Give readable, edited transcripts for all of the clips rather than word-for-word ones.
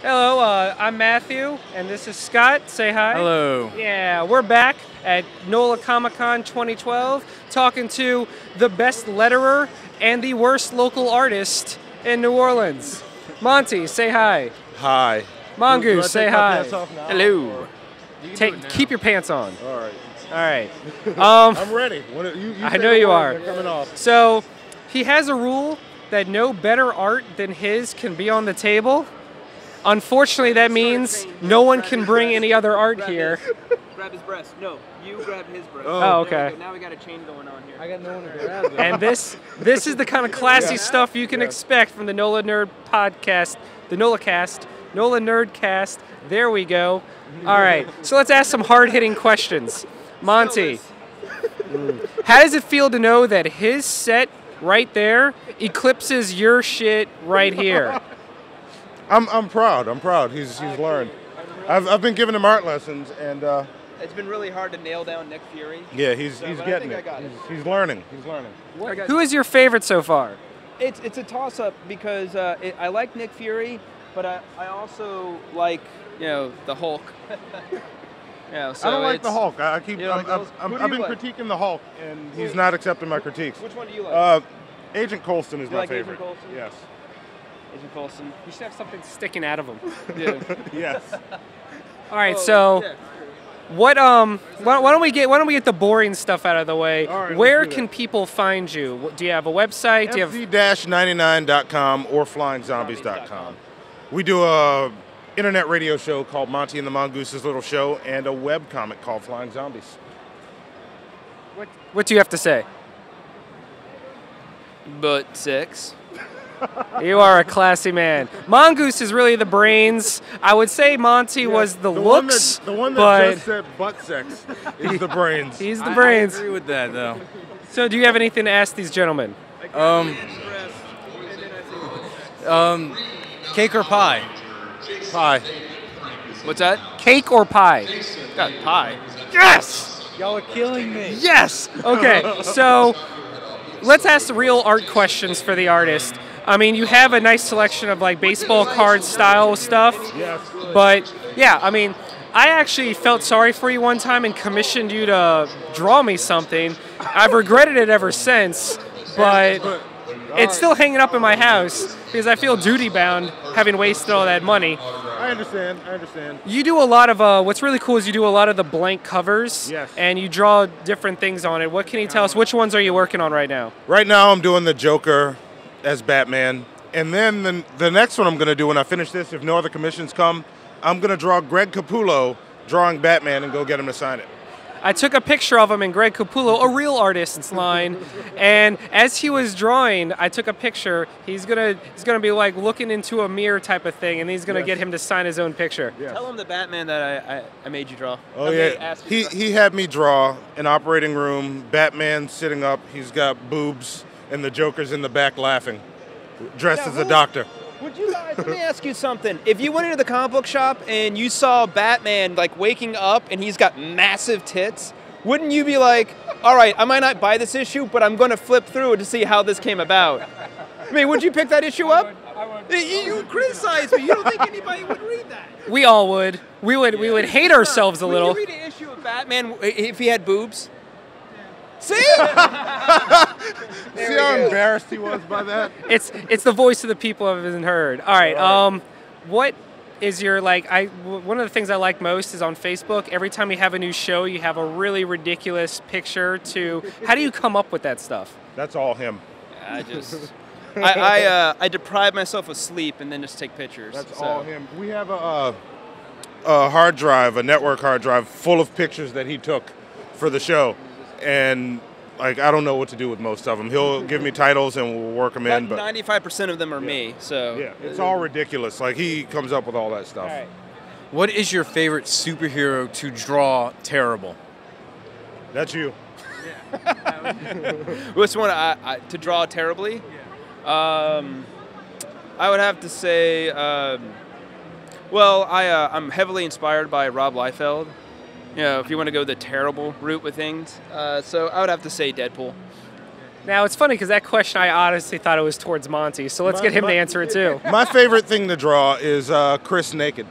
Hello, I'm Matthew, and this is Scott. Say hi. Hello. Yeah, we're back at NOLA Comic-Con 2012, talking to the best letterer and the worst local artist in New Orleans. Monty, say hi. Hi. Mongoose, say hi. Hello. Keep your pants on. All right. All right. I'm ready. You I say know the you word, are. they're coming off. So, he has a rule that no better art than his can be on the table. Unfortunately, that means no one can bring any other art here. Grab his breast. No, you grab his breast. Oh, okay. Now we got a chain going on here. I got no one to grab it. And this is the kind of classy stuff you can expect from the Nola Nerd podcast, the NOLAcast, Nola Nerdcast. There we go. All right, so let's ask some hard-hitting questions. Monty, how does it feel to know that his set right there eclipses your shit right here? I'm proud. I'm proud. He's learned. I've been giving him art lessons, and It's been really hard to nail down Nick Fury. yeah, he's but I getting think I it. got it. He's learning. He's learning. Who is your favorite so far? It's a toss-up because I like Nick Fury, but I also like the Hulk. So I don't like the it's- Hulk. I keep. You don't like those? Who do I've you been like? critiquing the Hulk, and he's not accepting my critiques. Which one do you like? Agent Coulson is You my like Agent favorite. Coulson? Yes. Agent Coulson. You should have something sticking out of him. Yeah. Yes. All right, so why don't we get the boring stuff out of the way? All right, Where let's do can that. people find you? Do you have a website? Do you have FZ-99.com or FlyingZombies.com. We do a internet radio show called Monty and the Mongoose's Little Show, and a web comic called Flying Zombies. what do you have to say? But 6. You are a classy man. Mongoose is really the brains. I would say Monty was the looks, the one that but just said butt sex is the brains. he's the brains. I agree with that, though. So do you have anything to ask these gentlemen? Cake or pie? Pie. What's that? Cake or pie? Got pie. Yes! Y'all are killing me. Yes! Okay, so let's ask the real art questions for the artist. I mean, you have a nice selection of like baseball card style stuff. Yes. But yeah, I mean, I actually felt sorry for you one time and commissioned you to draw me something. I've regretted it ever since, but it's still hanging up in my house because I feel duty bound having wasted all that money. I understand. You do a lot of, what's really cool is you do a lot of the blank covers. Yes. And you draw different things on it. What can you tell us? Which ones are you working on right now? Right now I'm doing the Joker as Batman. And then the next one I'm going to do when I finish this, if no other commissions come, I'm going to draw Greg Capullo drawing Batman and go get him to sign it. I took a picture of him in Greg Capullo, a real artist's line, and as he was drawing, I took a picture. He's gonna be like looking into a mirror type of thing, and he's gonna get him to sign his own picture. Yes. Tell him the Batman that I made you draw. Oh I made- yeah, asked you to draw. he had me draw an operating room, Batman sitting up, he's got boobs, and the Joker's in the back laughing, dressed as a doctor. Would you guys, let me ask you something. If you went into the comic book shop and you saw Batman like waking up and he's got massive tits, wouldn't you be like, all right, I might not buy this issue, but I'm going to flip through it to see how this came about? I mean, would you pick that issue up? You criticize me. You don't think anybody would read that? We all would. We would hate ourselves a little. Would you read an issue of Batman if he had boobs? See? See how embarrassed he was by that? It's the voice of the people I've been heard. All right. What is your one of the things I like most is on Facebook. Every time you have a new show, you have a really ridiculous picture to. How do you come up with that stuff? That's all him. I deprive myself of sleep and then just take pictures. That's all him. We have a hard drive, a network hard drive full of pictures that he took for the show. And I don't know what to do with most of them. He'll give me titles and we'll work them in. But 95% of them are me. So yeah, it's all ridiculous. He comes up with all that stuff. All right. What is your favorite superhero to draw terrible? That's you. Which one to draw terribly? I would have to say, I'm heavily inspired by Rob Liefeld. If you want to go the terrible route with things. So I would have to say Deadpool. Now, it's funny because that question, I honestly thought it was towards Monty, so let's get him to answer it too. My favorite thing to draw is Chris naked.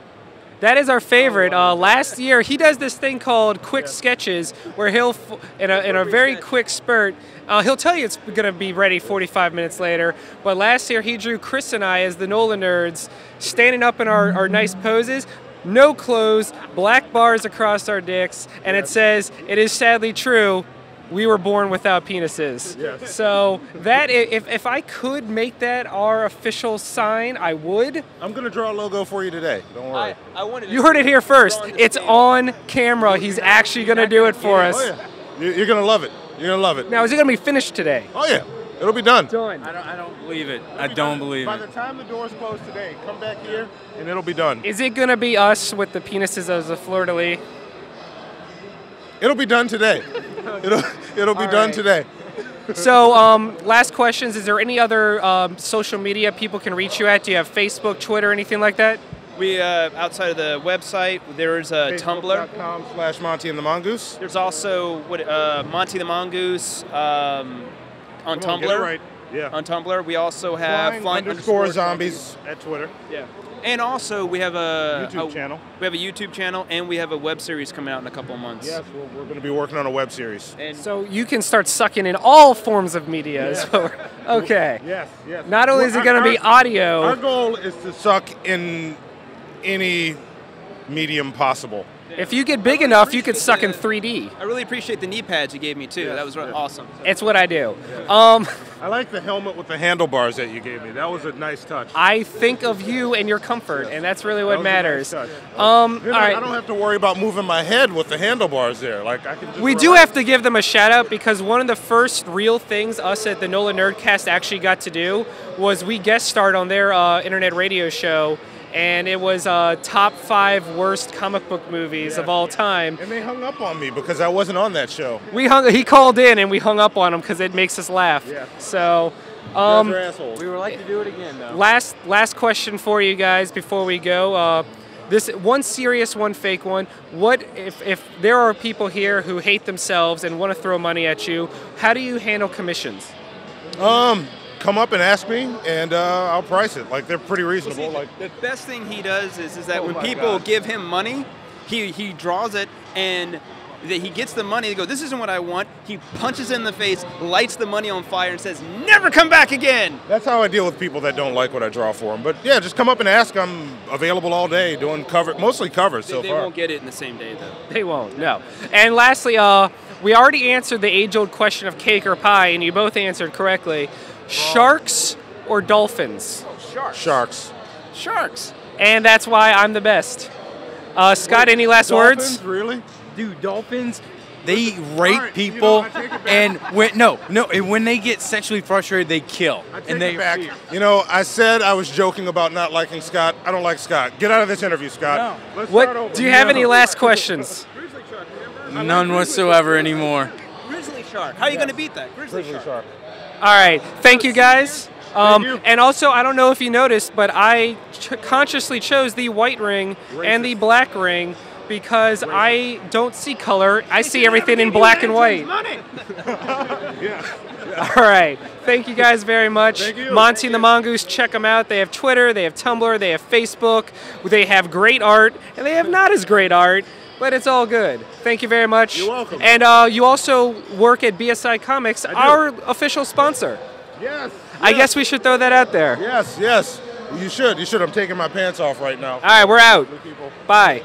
That is our favorite. Last year, he does this thing called quick sketches, where he'll, in a very quick spurt, he'll tell you it's going to be ready 45 minutes later. But last year, he drew Chris and I as the Nola Nerds, standing up in our nice poses, no clothes, black bars across our dicks, and it says, "It is sadly true. We were born without penises." Yes. So that if I could make that our official sign, I would. I'm going to draw a logo for you today. Don't worry. I wanted to You heard it here first. It's on camera. He's actually going to do it for us. Oh, yeah. You're going to love it. You're going to love it. Now, is it going to be finished today? Oh, yeah. It'll be done. Done. I don't believe it. I don't believe By it. the time the doors close today, come back here and it'll be done. Is it going to be us with the penises as a fleur-de-lis? It'll be done today. It'll be done right. today. So, last questions. Is there any other social media people can reach you at? Do you have Facebook, Twitter, anything like that? We outside of the website, there's a Tumblr. Facebook.com/Monty and the Mongoose. There's also Monty the Mongoose on Tumblr. Get it right. Yeah. On Tumblr, we also have _zombies at Twitter. Yeah. And also, we have a YouTube channel. We have a YouTube channel, and we have a web series coming out in a couple of months. Yes, we're going to be working on a web series. And So you can start sucking in all forms of media. So, okay. Yes, yes. Not only is it going to be Our audio, goal is to suck in any medium possible. if you get big enough, you could suck in 3D. I really appreciate the knee pads you gave me too. That was awesome. It's what I do. I like the helmet with the handlebars that you gave me. That was a nice touch. I think of you and your comfort, and that's really That what was matters. a nice touch. All I right. don't have to worry about moving my head with the handlebars there. Like I can just We do relax. have to give them a shout out because one of the first real things us at the Nola Nerdcast actually got to do was we guest starred on their internet radio show, and it was top 5 worst comic book movies of all time. And they hung up on me because I wasn't on that show. He called in and we hung up on him because it makes us laugh. Yeah. So, You guys are assholes. We would like to do it again, though. last question for you guys before we go. This one serious, one fake one. What if there are people here who hate themselves and want to throw money at you? How do you handle commissions? Come up and ask me, and I'll price it. Like they're pretty reasonable. Like The best thing he does is that when my people God. give him money, he draws it and he gets the money. They go, "This isn't what I want." He punches in the face, lights the money on fire, and says, "Never come back again." that's how I deal with people that don't like what I draw for them. But yeah, just come up and ask. I'm available all day doing mostly covers so They far. won't get it in the same day though. They won't, no. And lastly, we already answered the age-old question of cake or pie, and you both answered correctly. Sharks or dolphins? Sharks. Sharks. And that's why I'm the best. Scott, any last words? Dolphins, really? Dude, dolphins, they rape All right, you know, people, I take it back. and when they get sexually frustrated, they kill. I take and they it back. You know, I said I was joking about not liking Scott. I don't like Scott. Get out of this interview, Scott. No. Let's start over. What do you have any last questions? None whatsoever anymore. Grizzly shark. How are you going to beat that? Grizzly shark. All right, thank you guys. you. And also, I don't know if you noticed, but I consciously chose the white ring and the black ring because I don't see color. I see everything in black and white. All right. Thank you guys very much. Thank you. Monty and the Mongoose, check them out. They have Twitter, they have Tumblr, they have Facebook. They have great art, and they have not as great art, but it's all good. Thank you very much. You're welcome. And you also work at BSI Comics, our official sponsor. Yes. I guess we should throw that out there. Yes, yes. You should. You should. I'm taking my pants off right now. All right, we're out. People. Bye.